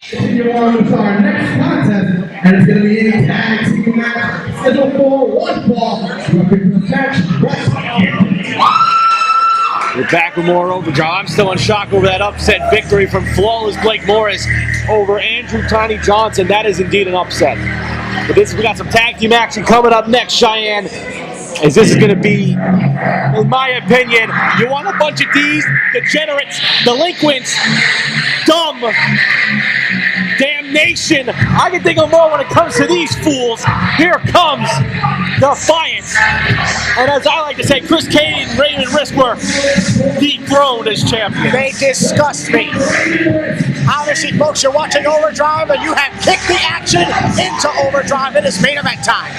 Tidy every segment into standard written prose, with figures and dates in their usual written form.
Continue on with our next contest, and it's going to be a tag team match scheduled for one fall. We're back with more Overdrive. I'm still in shock over that upset victory from Flawless Blake Morris over Andrew Tiny Johnson. That is indeed an upset. But we got some tag team action coming up next, Cheyenne. As this is going to be, in my opinion, you want a bunch of D's, degenerates, delinquents, dumb, damnation. I can think of more when it comes to these fools. Here comes Defiance. And as I like to say, Chris Cady and Raymond Risk were dethroned as champions. They disgust me. Obviously, folks, you're watching Overdrive, and you have kicked the action into Overdrive. It is main event time.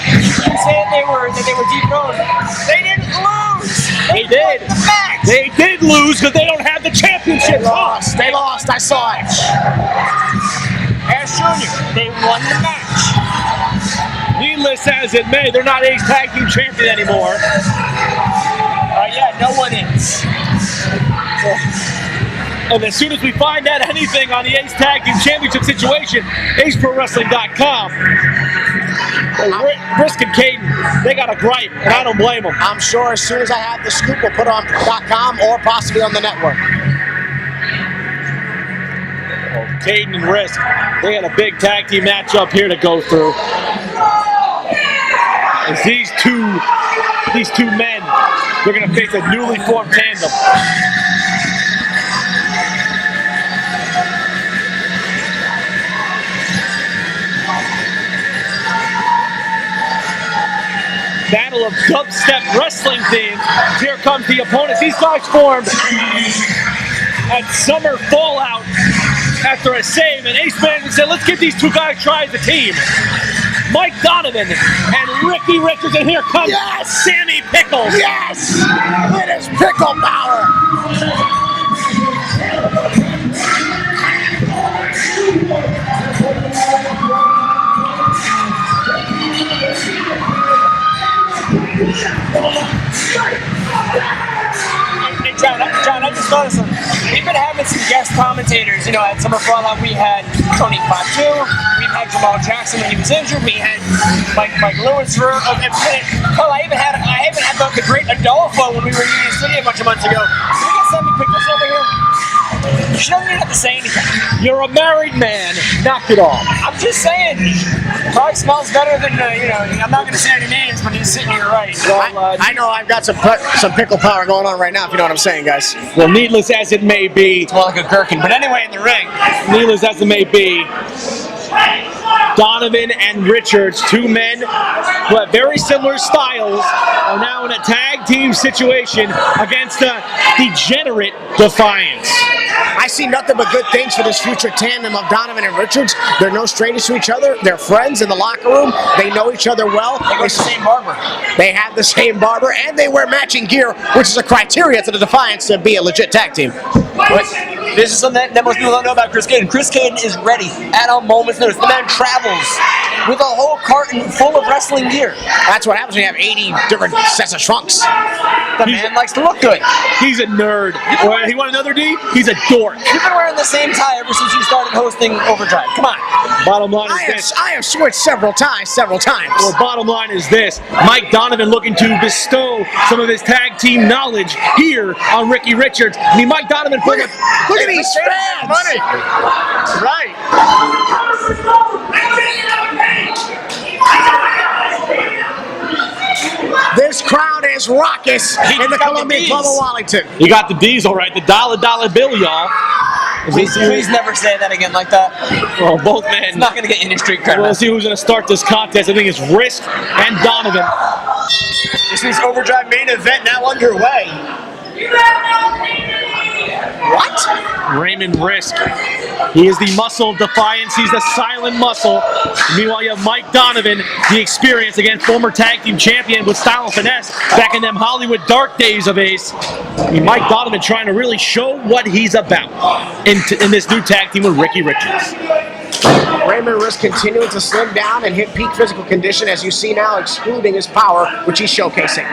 Saying they were dethroned. They didn't lose. They did. They did lose because they don't have the championship. They lost. They lost. I saw it. As Junior, they won the match. Needless as it may, they're not Ace Tag Team Champion anymore. Yeah, no one is. And as soon as we find out anything on the Ace Tag Team Championship situation, AceProWrestling.com, Risk and Caden, they got a gripe, and I don't blame them. I'm sure as soon as I have the scoop, we'll put it on .com or possibly on the network. Well, Caden and Risk, they had a big tag team matchup here to go through. As these two men, they're going to face a newly formed tandem. Battle of dubstep wrestling themes. Here comes the opponents. These guys formed at Summer Fallout after a save, and Ace Management said, let's give these two guys try as a team. Mike Donovan and Ricky Richards, and here comes Sammy Pickles. Yes! It is pickle power! Hey, John, I just noticed we've been having some guest commentators. You know, at Summer Fallout we had Tony Fatu, we've had Jamal Jackson when he was injured, we had Mike Lewis for a minute. Hell, I even had the great Adolfo when we were in Union City a bunch of months ago. Can we get Sammy Pickles over here? She doesn't even have to say anything. You're a married man. Knock it off. I'm just saying. Probably smells better than, I'm not going to say any names, but he's sitting here right. Well, I know I've got some pickle power going on right now, if you know what I'm saying, guys. Well, needless as it may be. It's more like a gherkin. But anyway, in the ring. Needless as it may be, Donovan and Richards, two men who have very similar styles, are now in a tag team situation against the degenerate Defiance. I see nothing but good things for this future tandem of Donovan and Richards. They're no strangers to each other. They're friends in the locker room. They know each other well. They go to the same barber. They have the same barber, and they wear matching gear, which is a criteria to the Defiance to be a legit tag team. This is something that most people don't know about Chris Caden. Chris Caden is ready at a moment's notice. The man travels with a whole carton full of wrestling gear. That's what happens when you have 80 different sets of trunks. The man likes to look good. He's a nerd. He want another D? He's a dork. You've been wearing the same tie ever since you started hosting Overdrive. Come on. Bottom line is this. I have switched several times. Well, bottom line is this. Mike Donovan looking to bestow some of his tag team knowledge here on Ricky Richards. I mean, Mike Donovan, look at these fans. Money. Right. This crowd is raucous in the Columbia Club of Wallington. You got the D's all right. The dollar bill, y'all. Please never say that again like that. Well, both men. It's not going to get industry credit. We'll see who's going to start this contest. I think it's Risk and Donovan. This is Overdrive main event now underway. What? Raymond Risk. He is the muscle of Defiance. He's the silent muscle. Meanwhile, you have Mike Donovan, the experience against former tag team champion with style and finesse back in them Hollywood dark days of Ace. I mean, Mike Donovan trying to really show what he's about in this new tag team with Ricky Richards. Raymond Risk continuing to slim down and hit peak physical condition, as you see now, excluding his power, which he's showcasing.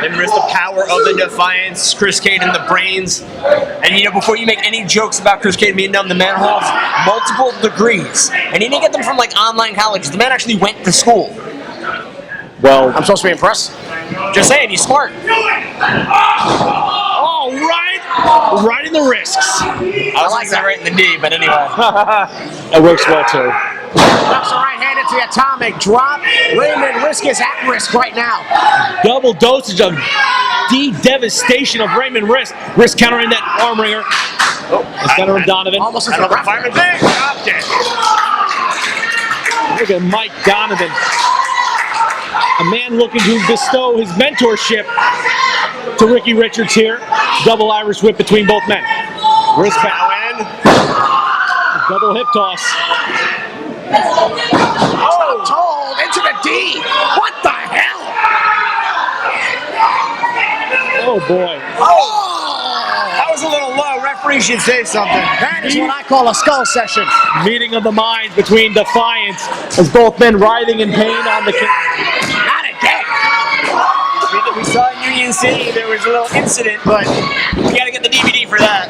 Raymond Risk, the power of the Defiance. Chris Caden, the brains. And you know, before you make any jokes about Chris Caden being down the manholes, multiple degrees. And he didn't get them from like online colleges. The man actually went to school. Well, I'm supposed to be impressed. Just saying, he's smart. oh, right in the risks. I like that right in the D, but anyway. That works well too. That's the right-handed to the atomic drop. Raymond Risk is at risk right now. Double dosage of D devastation of Raymond Risk. Risk countering that arm ringer. Center of Donovan. Almost into the Fireman big, dropped it. Look at Mike Donovan. A man looking to bestow his mentorship to Ricky Richards here. Double Irish whip between both men. Risk bow in. Double hip toss. Oh, told into the D. What the hell? Oh boy. That was a little low. Referee should say something. That is what I call a skull session. Meeting of the minds between Defiance as both men writhing in pain on the cage. Not again. We saw in Union City there was a little incident, but we got to get the DVD for that.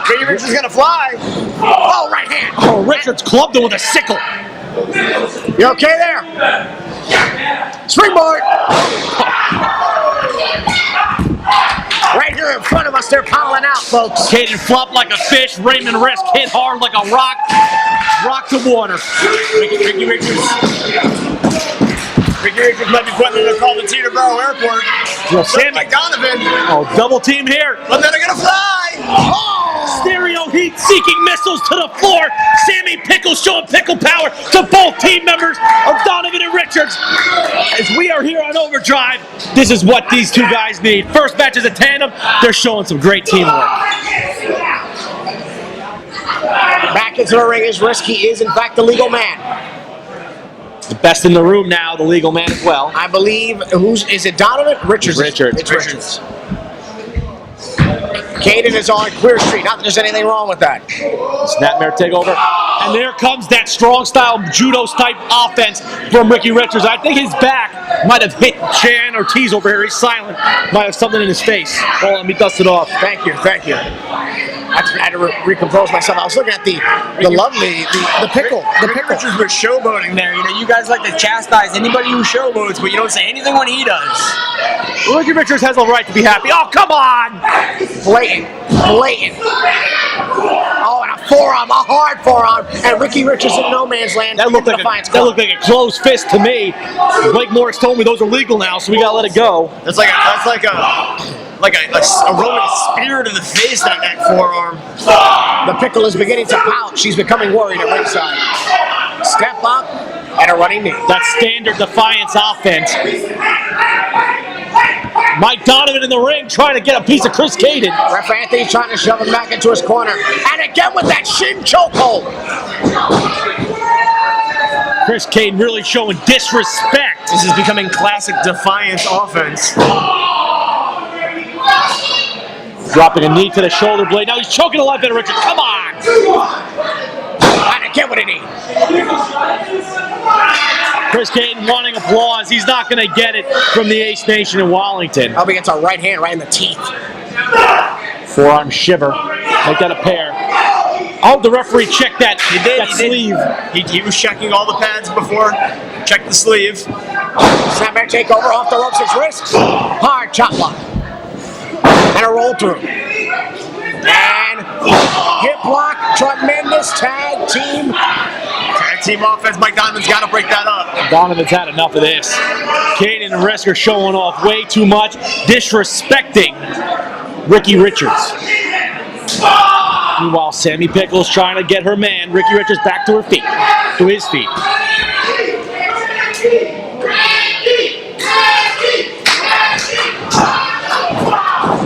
Ricky Richards is gonna fly. Oh, right hand. Oh, Richards clubbed him with a sickle. You okay there? Springboard. Right here in front of us, they're piling out, folks. Caden flopped like a fish. Raymond Risk hit hard like a rock. Rock to water. Ricky Richards might be putting in a call to Teterboro Airport. Well, Sammy. Like Donovan. Oh, double team here. But then they're gonna fly. Stereo heat seeking missiles to the floor. Sammy Pickles showing pickle power to both team members of Donovan and Richards. As we are here on Overdrive, this is what these two guys need. First match is a tandem. They're showing some great teamwork. Back into the ring is Risk. He is, in fact, the legal man. The best in the room now, the legal man as well. I believe, is it Donovan? Richards. Richards. It's Richards. Caden is on Queer Street. Not that there's anything wrong with that. Snapmare takeover. And there comes that strong style judo type offense from Ricky Richards. I think his back might have hit Chan Ortiz over here. He's silent. Might have something in his face. Oh, let me dust it off. Thank you. I had to recompose myself. I was looking at the pickle. Ricky Richards was showboating there. You know, you guys like to chastise anybody who showboats, but you don't say anything when he does. Ricky Richards has a right to be happy. Oh, come on! Blatant. Oh, and a forearm, a hard forearm, and Ricky Richards in no man's land. That looked like a closed fist to me. Blake Morris told me those are legal now, so we gotta let it go. That's like a Roman spear to the face, that forearm. The pickle is beginning to pout. She's becoming worried at ringside. Step up and a running knee. That standard Defiance offense. Mike Donovan in the ring trying to get a piece of Chris Caden. Ref Anthony trying to shove him back into his corner. And again with that shin chokehold. Chris Caden really showing disrespect. This is becoming classic Defiance offense. Dropping a knee to the shoulder blade. Now he's choking the left hand of Richards. Come on! And again with a knee. Chris Caden wanting applause. He's not going to get it from the Ace Nation in Wallington. He gets a right hand right in the teeth. Forearm shiver. Make that a pair. Oh, the referee checked that. Sleeve. He was checking all the pads before. Check the sleeve. Snapmare takeover off the ropes. His wrists. Hard chop block. And a roll through. And hip block. Tremendous tag team. Tag team offense. Mike Donovan's got to break that up. Donovan's had enough of this. Caden and Risk are showing off way too much, disrespecting Ricky Richards. Meanwhile, Sammy Pickles trying to get her man, Ricky Richards, back to his feet.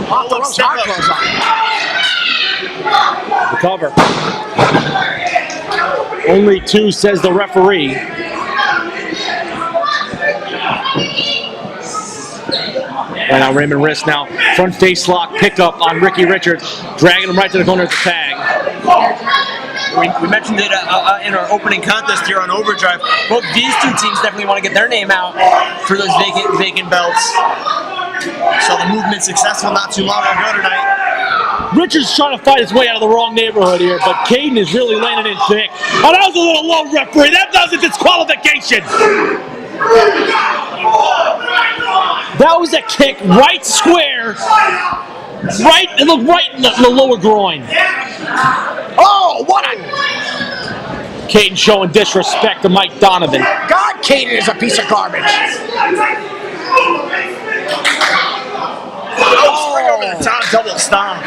Off the ropes, hard close on. The cover. Only two, says the referee. And now Raymond Risk now front face lock pickup on Ricky Richards, dragging him right to the corner of the tag. We mentioned it in our opening contest here on Overdrive. Both these two teams definitely want to get their name out for those vacant belts. Saw the movement successful not too long ago tonight. Richards trying to fight his way out of the wrong neighborhood here, but Caden is really landing in thick. Oh, that was a little low, referee. That was a disqualification. That was a kick right square, right in the lower groin. Oh, what a... Caden showing disrespect to Mike Donovan. God, Caden is a piece of garbage. Oh, straight over the top, double stomp.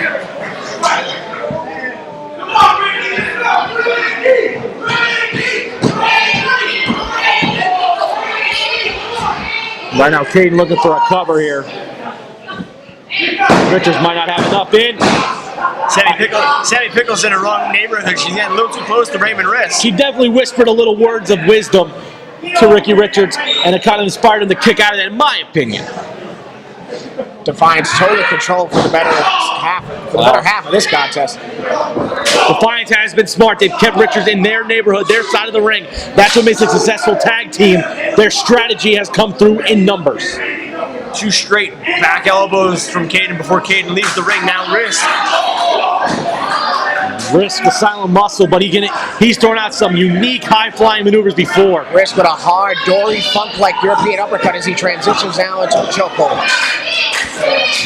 Right now, Caden looking for a cover here. Richards might not have enough in. Sammy Pickle's in the wrong neighborhood. She's getting a little too close to Raymond Risk. She definitely whispered a little words of wisdom to Ricky Richards, and it kind of inspired him to kick out of that, in my opinion. Defiance total control for the better half of this contest. Defiance has been smart. They've kept Richards in their neighborhood, their side of the ring. That's what makes a successful tag team. Their strategy has come through in numbers. 2 straight back elbows from Caden before Caden leaves the ring. Now Risk. Risk, a silent muscle, but he's thrown out some unique high-flying maneuvers before. Risk with a hard Dory Funk-like European uppercut as he transitions now into a chokehold.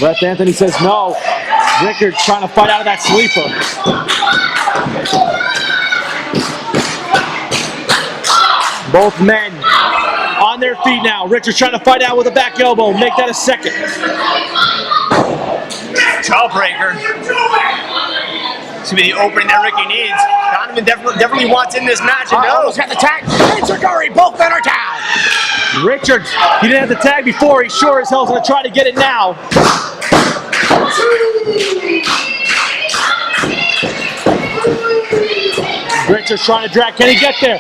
Ref Anthony says no. Richards trying to fight out of that sleeper. Both men on their feet now. Richards trying to fight out with a back elbow. Make that a second. Jawbreaker. It's going to be the opening that Ricky needs. Donovan definitely wants in this match and knows. Got the tag. Curry, both men are down. Richards, he didn't have the tag before. He sure as hell's going to try to get it now. Richards trying to drag. Can he get there?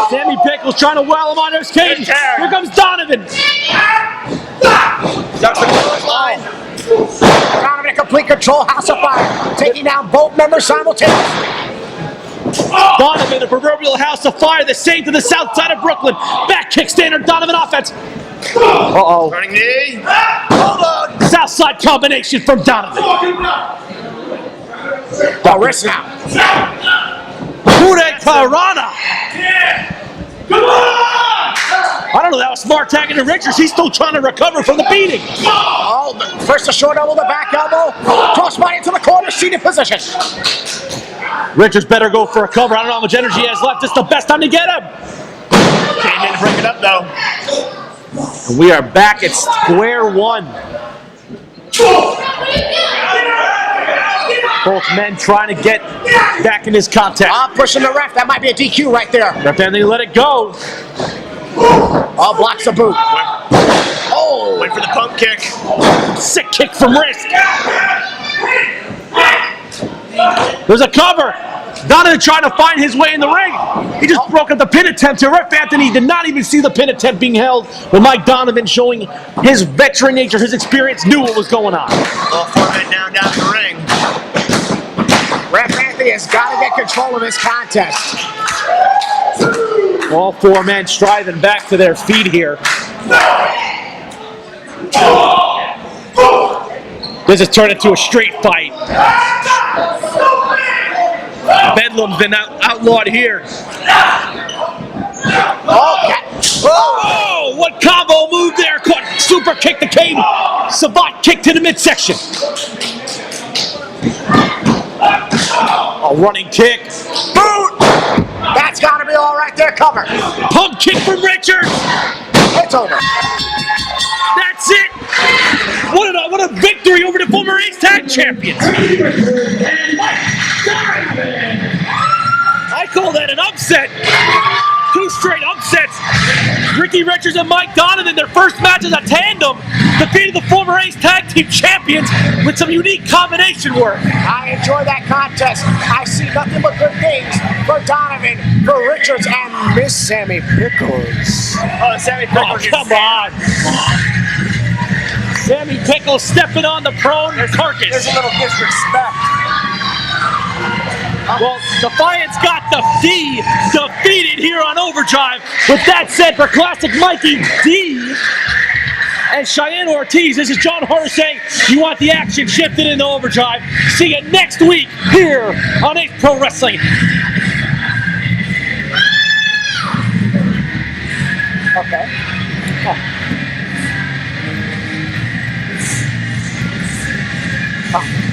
Sammy Pickles trying to well him on. There's Caden. Here comes Donovan. Ducks the clothesline. Donovan in complete control. House of Fire. Taking down both members simultaneously. Donovan, the proverbial house of fire, the saint to the south side of Brooklyn. Back kick standard Donovan offense. Uh-oh. Running knee. Hold on. South side combination from Donovan. The wrist now. Pure Karana. Come on! I don't know, that was smart tagging to Richards. He's still trying to recover from the beating. Oh, first a short elbow, the back elbow. Crossbody into the corner, seated position. Richards better go for a cover. I don't know how much energy he has left. It's the best time to get him. Can't even break it up though. And we are back at square one. Both men trying to get back in this contest. Pushing the ref. That might be a DQ right there. Ref Anthony let it go. Oh, blocks the boot. Oh. Wait for the pump kick. Sick kick from Risk. There's a cover. Donovan trying to find his way in the ring. He just broke up the pin attempt here. Ref Anthony did not even see the pin attempt being held. But Mike Donovan, showing his veteran nature, his experience, knew what was going on. All 4 men down the ring. Ref Anthony has got to get control of this contest. All 4 men striving back to their feet here. This has turned into a straight fight. Bedlam's been outlawed here. Oh, what combo move there. Caught super kick to Caden. Savant kick to the midsection. A running kick. Boot! That's got to be all right there, cover. Pump kick from Richards. It's over. That's it. What a victory over the former Ace Tag Champions. I call that an upset. 2 straight upsets. Ricky Richards and Mike Donovan, their first match as a tandem, defeated the former Ace Tag Team Champions with some unique combination work. I enjoy that contest. I see nothing but good things for Donovan, for Richards, and Miss Sammy Pickles. Oh, Sammy Pickles. Oh, come on. Sammy Pickles stepping on the prone carcass. There's a little disrespect. Well, Defiance got the D defeated here on Overdrive. With that said, for Classic Mikey D and Cheyenne Ortiz, this is John Horner saying you want the action shifted into Overdrive. See you next week here on Ace Pro Wrestling. Okay. Oh.